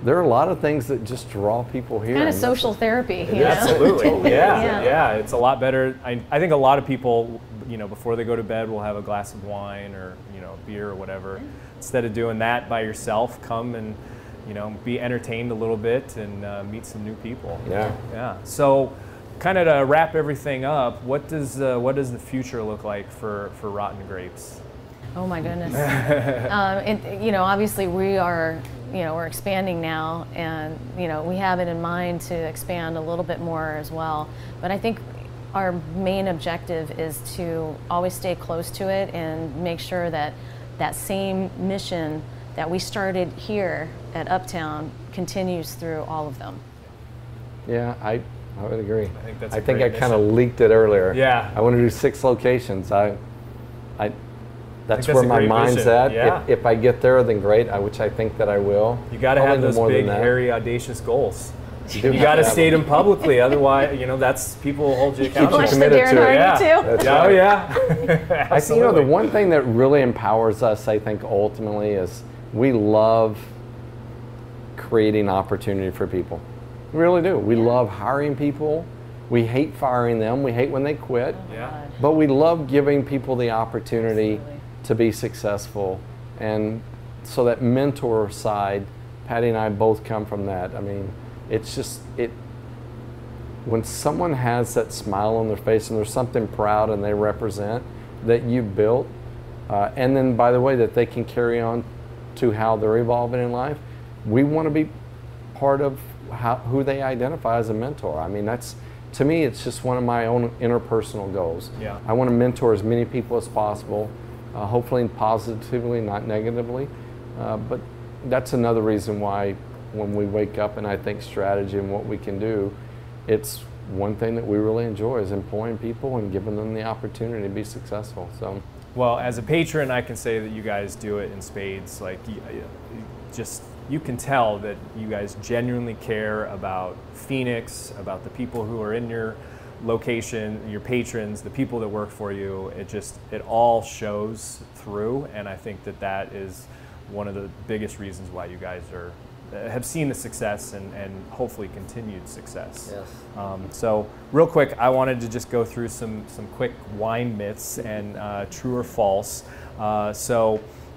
there are a lot of things that just draw people here. Kind of social therapy, you know? Absolutely, yeah, Yeah. yeah. It's a lot better. I think a lot of people, you know, before they go to bed, will have a glass of wine or, you know, beer or whatever. Instead of doing that by yourself, come and, you know, be entertained a little bit and meet some new people. Yeah. Yeah. So, kind of to wrap everything up, what does the future look like for Rotten Grapes? Oh my goodness. You know, obviously we are, you know, we're expanding now, and you know, we have it in mind to expand a little bit more as well. But I think our main objective is to always stay close to it and make sure that that same mission that we started here at Uptown continues through all of them. Yeah, I would agree. I think that's I a think great I kind of mission. leaked it earlier. Yeah. I want to do 6 locations. That's where a my great mind's vision. at. Yeah. If I get there, then great, which I think that I will. You got to Probably have no those more than big, that. hairy, audacious goals. You You got to state them publicly, otherwise, you know, that's people will hold you you accountable. Push the committed Darren to it. Hardy Yeah. too. That's Oh right. yeah. I think, you know, the one thing that really empowers us, I think, ultimately is we love creating opportunity for people. We really do. We love hiring people. We hate firing them. We hate when they quit. Yeah. But we love giving people the opportunity Absolutely. to be successful. And so that mentor side, Patty and I both come from that. I mean, it's just, when someone has that smile on their face and there's something proud and they represent that you built, and then by the way, that they can carry on to how they're evolving in life, we want to be part of who they identify as a mentor. I mean, that's, to me, it's just one of my own interpersonal goals. Yeah. I want to mentor as many people as possible, hopefully positively, not negatively. But that's another reason why when we wake up and I think strategy and what we can do, it's one thing that we really enjoy is employing people and giving them the opportunity to be successful. So, Well, as a patron, I can say that you guys do it in spades. Like, you can tell that you guys genuinely care about Phoenix, about the people who are in your location, your patrons, the people that work for you. It all shows through, and I think that is one of the biggest reasons why you guys have seen the success and hopefully continued success. yes. So real quick, I wanted to just go through some quick wine myths and true or false.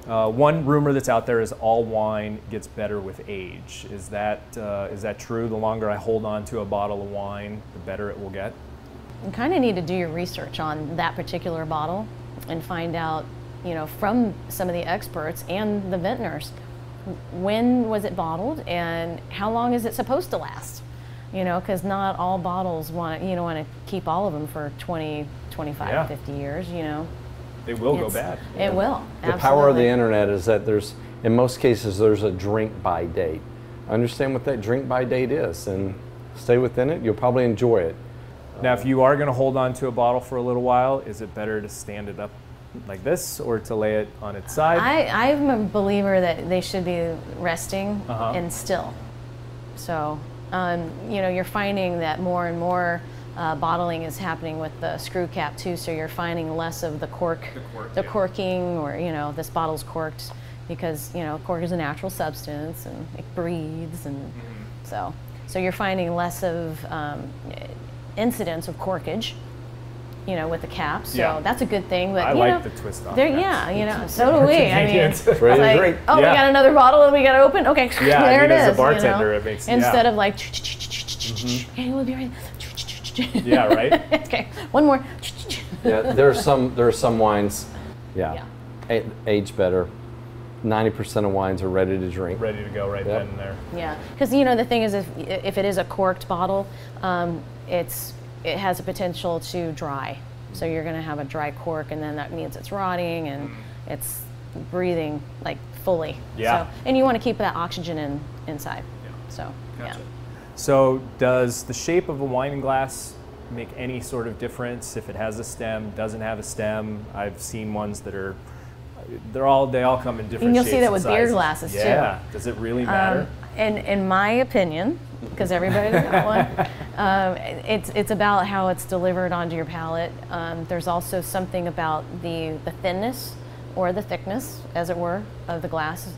One rumor that's out there is all wine gets better with age. Is that true? The longer I hold on to a bottle of wine, the better it will get? You kind of need to do your research on that particular bottle and find out, you know, from some of the experts and the vintners, when was it bottled and how long is it supposed to last? You know, because not all bottles want to keep all of them for 20, 25, Yeah. 50 years, you know. They will go It's- bad. It will. The power of the absolutely. internet is that in most cases, there's a drink by date. Understand what that drink by date is and stay within it. You'll probably enjoy it. Now, if you are going to hold on to a bottle for a little while, is it better to stand it up like this or to lay it on its side? I'm a believer that they should be resting Uh-huh. and still. So, you know, you're finding that more and more bottling is happening with the screw cap too. So you're finding less of the cork, yeah. corking, or you know, this bottle's corked because you know cork is a natural substance and it breathes, and so you're finding less of incidents of corkage. You know, with the cap, so Yeah. that's a good thing. But I you like know, the twist on there, caps. yeah, you know, so do we. I mean, Convenient. it's Ready to like, drink. oh, Yeah. we got another bottle and we got to open. Okay, Yeah, there I mean, it as a is. bartender, you know? it makes- instead yeah. of like, okay, we'll be right. Yeah, right? Okay, one more. Yeah, there are some wines, Yeah. age better. 90% of wines are ready to drink. Ready to go right Yep. then and there. Yeah, because you know the thing is, if it is a corked bottle, it has a potential to dry. So you're going to have a dry cork, and then that means it's rotting and it's breathing like fully. Yeah. So, and you want to keep that oxygen inside. Yeah. So Gotcha. yeah. So does the shape of a wine glass make any sort of difference if it has a stem, doesn't have a stem? I've seen ones that are they all come in different And you'll shapes see that and with beer sizes. glasses, too. Yeah. Does it really matter? And in my opinion, because everybody's got one, it's about how it's delivered onto your palate. There's also something about the thinness or the thickness, as it were, of the glass.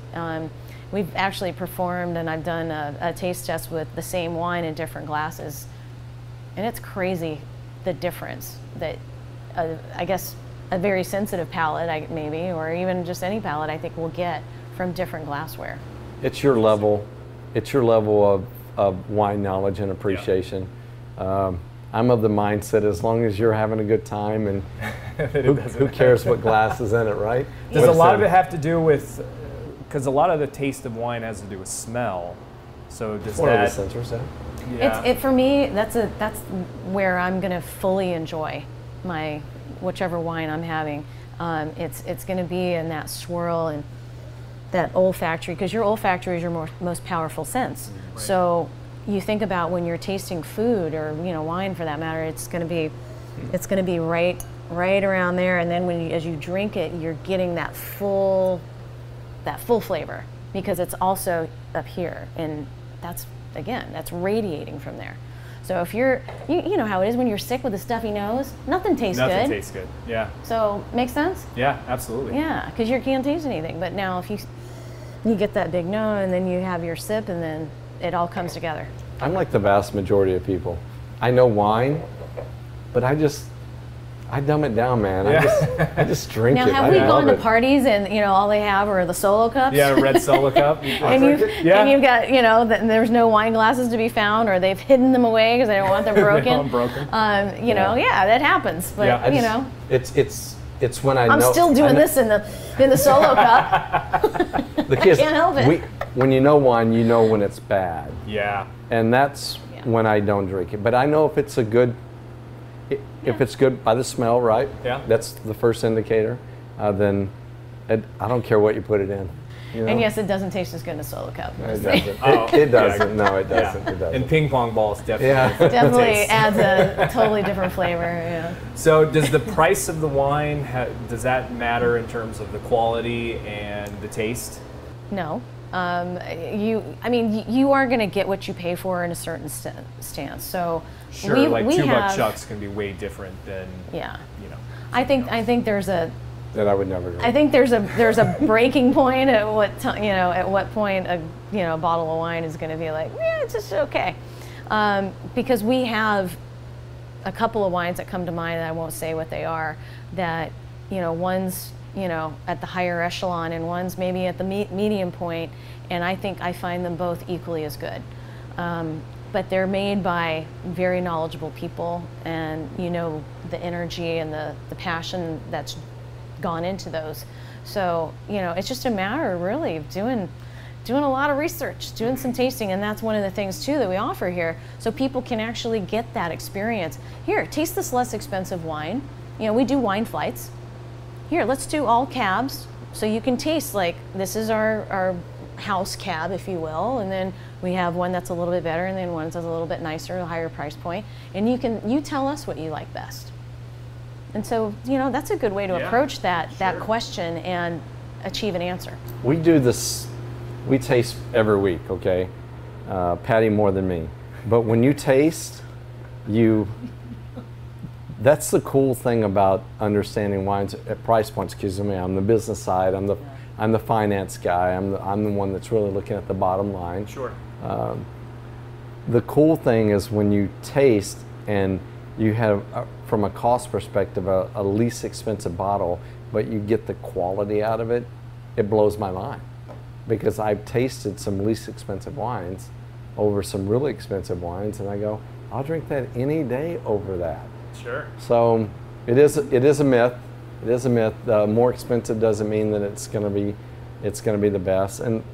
We've actually performed, and I've done a taste test with the same wine in different glasses, and it's crazy the difference that I guess a very sensitive palate, maybe, or even just any palate, I think will get from different glassware. It's your level. It's your level of wine knowledge and appreciation. Yeah. I'm of the mindset, as long as you're having a good time, and who cares what glass is in it, right? Does a lot of it have to do with, because a lot of the taste of wine has to do with smell, so does one that... of the sensors, yeah. For me, that's where I'm going to fully enjoy my whichever wine I'm having. It's going to be in that swirl and that olfactory, because your olfactory is your most powerful sense. Right. So you think about when you're tasting food, or wine for that matter, it's going to be right around there, and then as you drink it, you're getting that full flavor, because it's also up here, and that's radiating from there. So if you know how it is when you're sick with a stuffy nose, nothing tastes good. Nothing tastes good, yeah. So, makes sense? Yeah, absolutely. Yeah, because you can't taste anything. But now if you get that big no, and then you have your sip, and then it all comes together. I'm like the vast majority of people. I know wine, but I dumb it down, man. Yeah. I just drink now, it. have we gone to parties and all they have are the solo cups? Yeah, a red solo cup. and you've got there's no wine glasses to be found, or they've hidden them away because they don't want them broken. They want broken. Yeah, that happens. But it's when I'm still doing this in the solo cup. The kids, I can't help it. When you know wine, you know when it's bad. Yeah. And that's when I don't drink it. But I know if it's a good. If it's good by the smell, right? Yeah. That's the first indicator. Then I don't care what you put it in. And yes, it doesn't taste as good in a solo cup. It doesn't. It doesn't. Yeah. No, it doesn't. Yeah. It doesn't. And ping pong balls definitely. Yeah. Definitely adds a totally different flavor. Yeah. So does the price of the wine, does that matter in terms of the quality and the taste? No. You are going to get what you pay for in a certain stance. So sure, $2 Chucks can be way different than I think there's a that I would never drink. I think there's a breaking point at what point a bottle of wine is going to be like, yeah, it's just okay, because we have a couple of wines that come to mind, and I won't say what they are, that one's at the higher echelon, and one's maybe at the medium point, and I think I find them both equally as good. But they're made by very knowledgeable people, and the energy and the passion that's gone into those. So it's just a matter really of doing a lot of research, doing some tasting, and that's one of the things too that we offer here, so people can actually get that experience. Here, taste this less expensive wine. We do wine flights. Here, let's do all cabs, so you can taste, like, this is our house cab, if you will, and then we have one that's a little bit better, and then one that's a little bit nicer, a higher price point, and you tell us what you like best. And so, that's a good way to approach that question and achieve an answer. We do this, we taste every week, okay? Patty more than me. But when you taste, that's the cool thing about understanding wines at price points, because I'm the business side, I'm the finance guy, I'm the one that's really looking at the bottom line. Sure. The cool thing is when you taste and you have, from a cost perspective, a least expensive bottle, but you get the quality out of it, it blows my mind. Because I've tasted some least expensive wines over some really expensive wines, and I go, I'll drink that any day over that. Sure. So it is a myth. It is a myth. More expensive doesn't mean that it's going to be the best. And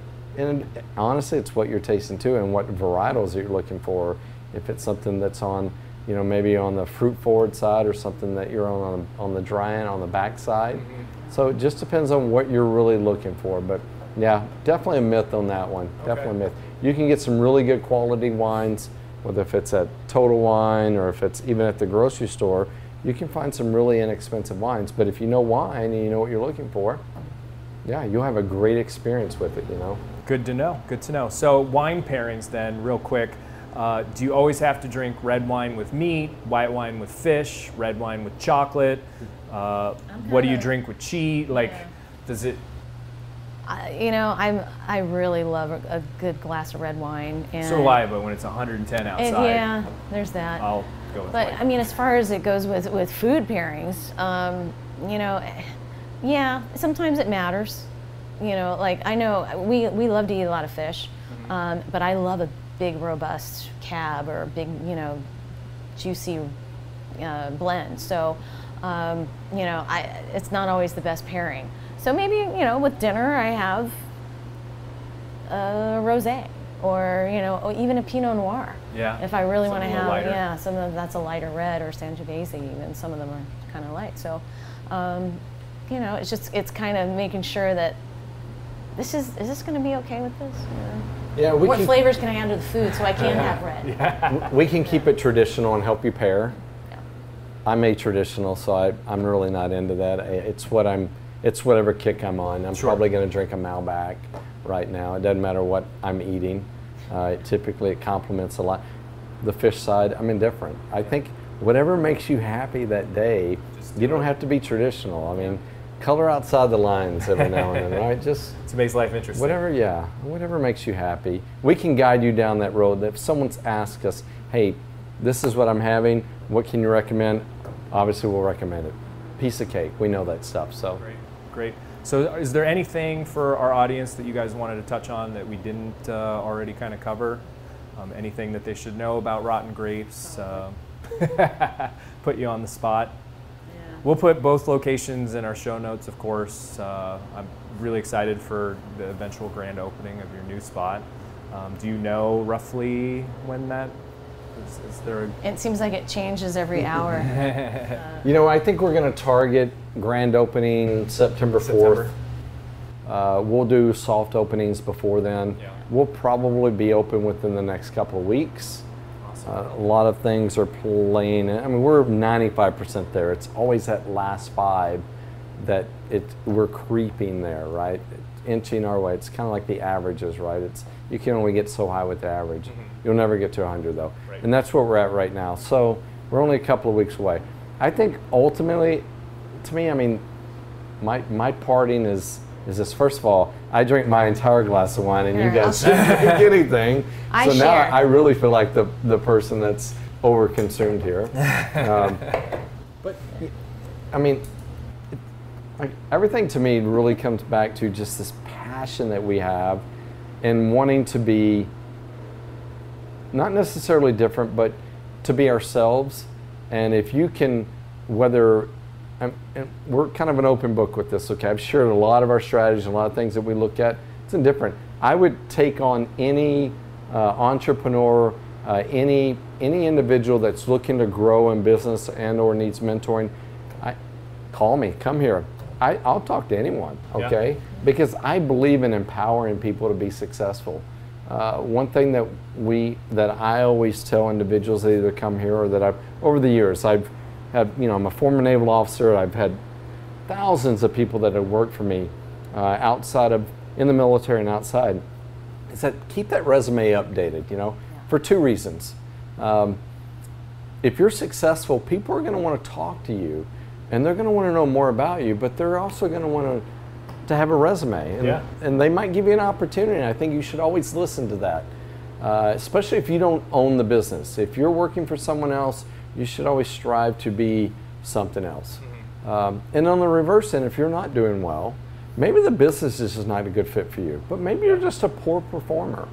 honestly, it's what you're tasting too, and what varietals you're looking for. If it's something that's on, maybe on the fruit forward side, or something that you're on the dry end, on the back side. Mm-hmm. So it just depends on what you're really looking for. But yeah, definitely a myth on that one. Okay. Definitely a myth. You can get some really good quality wines, whether if it's at Total Wine or if it's even at the grocery store. You can find some really inexpensive wines. But if you know wine and you know what you're looking for, yeah, you'll have a great experience with it, you know. Good to know. Good to know. So wine pairings then, real quick. Do you always have to drink red wine with meat, white wine with fish, red wine with chocolate? What do you drink with cheese? Like, does it? You know, I really love a good glass of red wine. And So do I, but when it's 110 outside, yeah, there's that. I'll go with But white. I mean, as far as it goes with food pairings, you know, yeah, sometimes it matters. You know, like I know we love to eat a lot of fish, but I love a big robust cab or a big, you know, juicy blend. So, you know, it's not always the best pairing. So maybe, you know, with dinner I have a rosé or, you know, or even a Pinot Noir. Yeah. If I really want to Something a little have, lighter. yeah, some of that's a lighter red or Sangiovese even. Some of them are kind of light. So, you know, it's kind of making sure that is this going to be okay with this? Yeah, What flavors can I add to the food so I can have red? we can keep it traditional and help you pair. Yeah. I'm a traditional, so I'm really not into that. It's whatever kick I'm on. I'm Sure. probably going to drink a Malbec right now. It doesn't matter what I'm eating. Typically, it complements a lot. The fish side, I'm indifferent. I think whatever makes you happy that day, you don't have to be traditional. I mean, color outside the lines every now and then, right? Just It makes life interesting. whatever makes you happy. We can guide you down that road. If someone's asked us, hey, this is what I'm having, what can you recommend? Obviously, we'll recommend it. Piece of cake, we know that stuff. So Great, great. So is there anything for our audience that you guys wanted to touch on that we didn't already kind of cover? Anything that they should know about rotten grapes? Put you on the spot. We'll put both locations in our show notes, of course. I'm really excited for the eventual grand opening of your new spot. Do you know roughly when that is there a... It seems like it changes every hour. you know, I think we're going to target grand opening September 4th. We'll do soft openings before then. Yeah. We'll probably be open within the next couple of weeks. Awesome. A lot of things are playing. I mean, we're 95% there. It's always that last 5 that we're creeping there, right? Inching our way. It's kind of like the averages, right? You can only get so high with the average. You'll never get to 100 though. Right. And that's where we're at right now. So we're only a couple of weeks away. I think ultimately, to me, I mean, my parting is this. First of all, I drink my entire glass of wine, and you guys shouldn't drink anything. I so now share. I really feel like the person that's overconsumed here. But I mean, like everything to me really comes back to just this passion that we have, and wanting to be not necessarily different, but to be ourselves. And if you can, whether and we're kind of an open book with this, okay? I've shared a lot of our strategies and a lot of things that we look at. It's indifferent. I would take on any entrepreneur, any individual that's looking to grow in business and or needs mentoring. Call me, come here. I'll talk to anyone, okay? Yeah. Because I believe in empowering people to be successful. One thing that I always tell individuals that either come here or that over the years, I've had, I'm a former naval officer. I've had thousands of people that have worked for me in the military and outside. Is that keep that resume updated, for 2 reasons. If you're successful, people are going to want to talk to you, and they're going to want to know more about you, but they're also going to want to have a resume, and they might give you an opportunity. I think you should always listen to that, especially if you don't own the business. If you're working for someone else, you should always strive to be something else. And on the reverse end, if you're not doing well, maybe the business is just not a good fit for you, but maybe you're just a poor performer.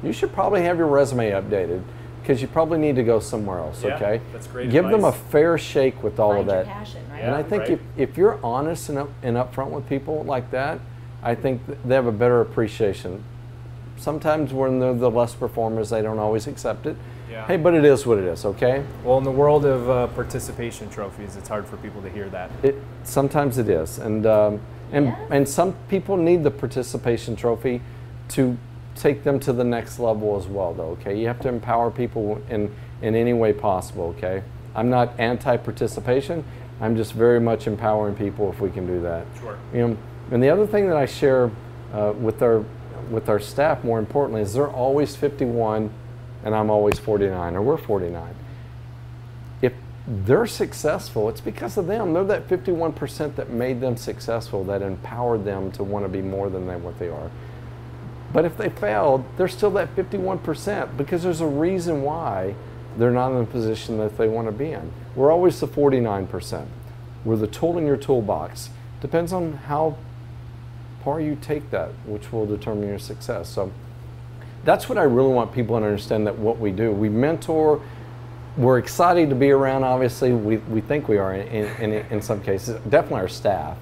You should probably have your resume updated, because you probably need to go somewhere else, okay? That's great Give them a advice. fair shake with all of Find your that. passion, right? And I think right. if you're honest and upfront with people like that, I think they have a better appreciation. Sometimes when they're the less performers, they don't always accept it. Yeah. Hey, but it is what it is, okay? Well, in the world of participation trophies, it's hard for people to hear that. Sometimes it is, and some people need the participation trophy to take them to the next level as well, though. Okay, you have to empower people in any way possible. Okay, I'm not anti-participation. I'm just very much empowering people if we can do that. Sure. And the other thing that I share with our staff, more importantly, is they're always 51 and I'm always 49, or we're 49. If they're successful, it's because of them. They're that 51% that made them successful, that empowered them to want to be more than what they are. But if they failed, they're still that 51% because there's a reason why they're not in the position that they want to be in. We're always the 49%. We're the tool in your toolbox. Depends on how far you take that, which will determine your success. So that's what I really want people to understand, that what we do. We mentor. We're excited to be around, obviously. We think we are in some cases, definitely our staff.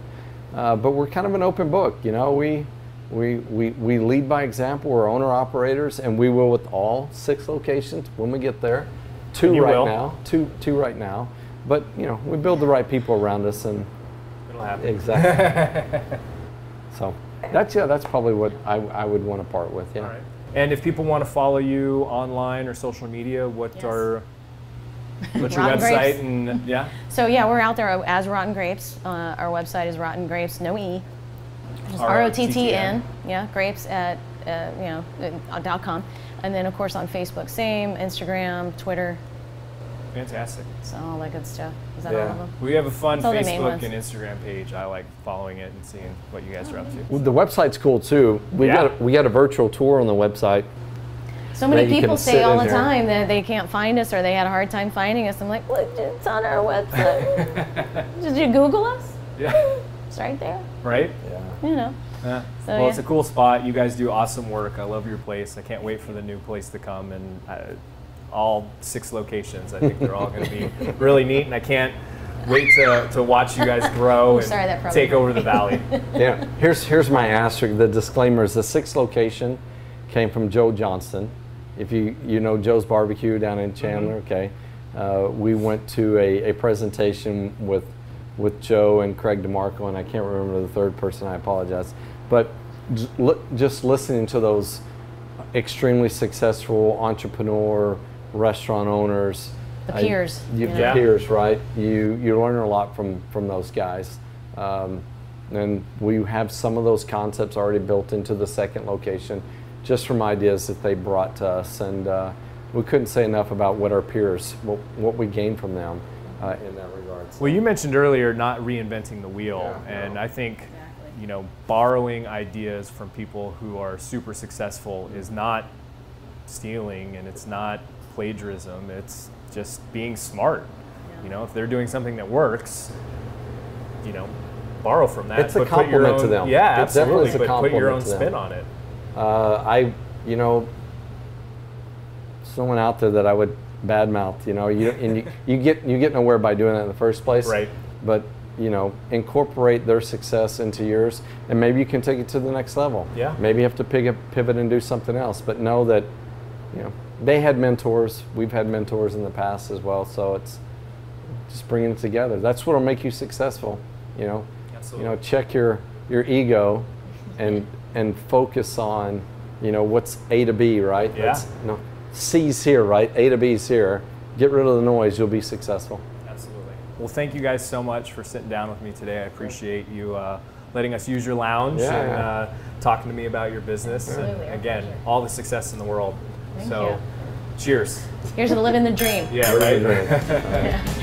But we're kind of an open book, you know. We lead by example. We're owner-operators, and we will with all 6 locations when we get there. Two right now. But, you know, we build the right people around us, and it'll happen. Exactly. So that's probably what I would want to part with. Yeah. All right. And if people want to follow you online or social media, what's your website? Grapes. And yeah. So yeah, we're out there as Rotten Grapes. Our website is Rotten Grapes, no E. Just ROTTN. Yeah, grapes at .com. And then of course on Facebook, same, Instagram, Twitter. Fantastic. So all that good stuff. Is that all of them? We have a fun All the main Facebook ones. and Instagram page. I like following it and seeing what you guys are up to. Well, the website's cool too. We got a virtual tour on the website. So many that you people can say sit all in the here. time that they can't find us or they had a hard time finding us. I'm like, look, it's on our website. Did you Google us? Yeah. It's right there. Right? Yeah. You know. Yeah. So, Well, it's a cool spot. You guys do awesome work. I love your place. I can't wait for the new place to come, and all 6 locations. I think they're all going to be really neat, and I can't wait to watch you guys grow and take over the valley. Yeah. Here's my asterisk. The disclaimer is the 6th location came from Joe Johnston. If you know Joe's Barbecue down in Chandler, okay. We went to a presentation with Joe and Craig DeMarco, and I can't remember the third person. I apologize. But just listening to those extremely successful entrepreneur, restaurant owners, The peers. The peers, right? You learn a lot from those guys. And we have some of those concepts already built into the 2nd location, just from ideas that they brought to us. And we couldn't say enough about what our peers, what we gained from them in that regard. So. Well, you mentioned earlier not reinventing the wheel, and I think you know, borrowing ideas from people who are super successful is not stealing, and it's not plagiarism. It's just being smart. You know, if they're doing something that works, you know, borrow from that. It's a compliment to them. Yeah, absolutely. It's But put your own to them. spin on it. You know, someone out there that I would badmouth. You know, you get nowhere by doing that in the first place. Right. But you know, incorporate their success into yours, and maybe you can take it to the next level. Yeah. Maybe you have to pivot and do something else. But know that, you know, they had mentors. We've had mentors in the past as well. So it's just bringing it together. That's what will make you successful. You know. Absolutely. You know, check your ego, and focus on, you know, what's A to B, right? Yeah. That's, you know, C's here, right? A to B's here. Get rid of the noise. You'll be successful. Absolutely. Well, thank you guys so much for sitting down with me today. I appreciate you letting us use your lounge and talking to me about your business. Absolutely. And again, all the success in the world. Thank so, you. cheers. Here's to living the dream. Yeah, right. Right.